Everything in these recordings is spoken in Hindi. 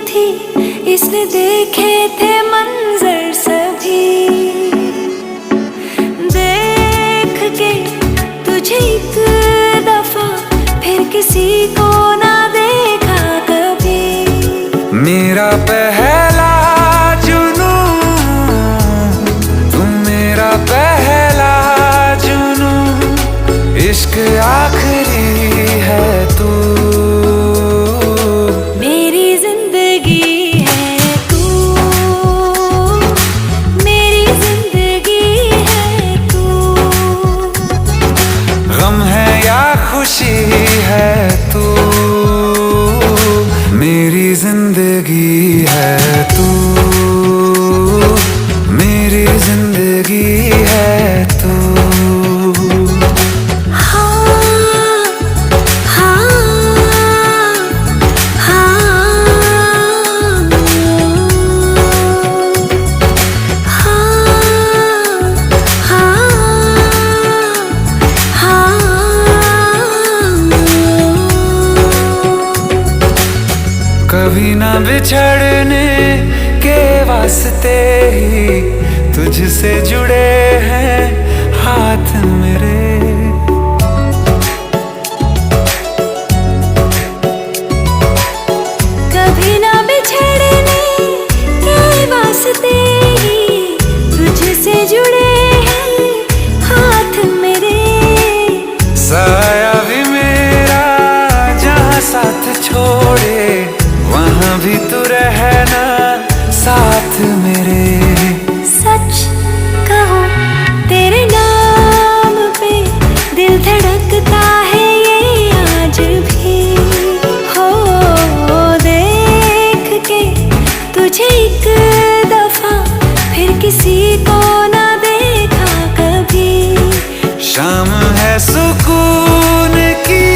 थी, इसने देखे थे मंजर सभी। देख के तुझे एक दफा फिर किसी को ना देखा कभी। मेरा पहला जुनू तू, मेरा पहला जुनू, इश्क आखिरी है तू। मेरी जिंदगी है तू, मेरी जिंदगी है तू। गम है या खुशी है तू, मेरी जिंदगी है तू, मेरी जिंदगी है तू। कभी ना बिछड़ने के वास्ते ही तुझसे जुड़े हैं हाथ मेरे। कभी ना बिछड़ने के वास्ते ही तुझसे जुड़े हैं हाथ मेरे। साया भी मेरा जहाँ साथ छोड़े, वहाँ भी तू रहना साथ मेरे। सच कहो तेरे नाम पे दिल धड़कता है ये आज भी। हो देख के तुझे एक दफा फिर किसी को ना देखा कभी। शाम है सुकून की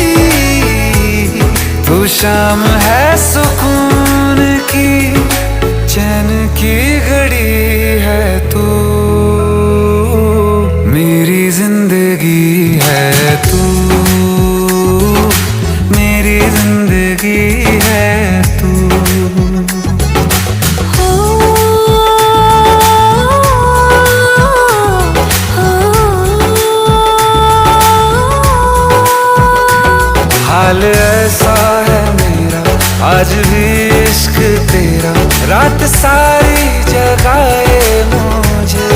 तू, शाम है सुकून की, चैन की घड़ी है तू। मेरी जिंदगी है तू, मेरी जिंदगी है तू। हाल ऐसा है मेरा आज भी इश्क तेरा, रात सारी जगाए मुझे।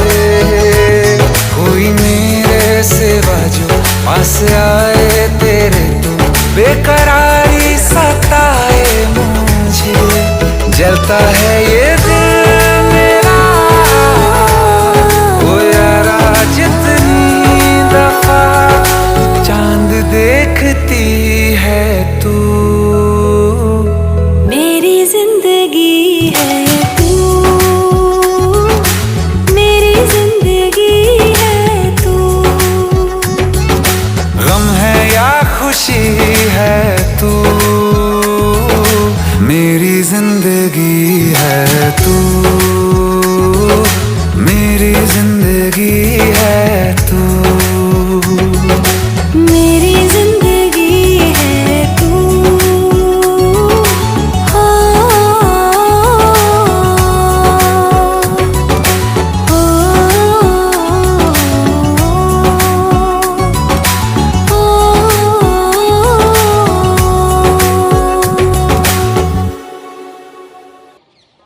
कोई मेरे सिवा जो पास आए तेरे, तो बेकरारी सताए मुझे। जलता है ये दिल मेरा ओ यारा, जितनी दफा चांद देखती है तू। मेरी जिंदगी है तू, मेरी जिंदगी है तू। गम है या खुशी है तू, मेरी जिंदगी है तू।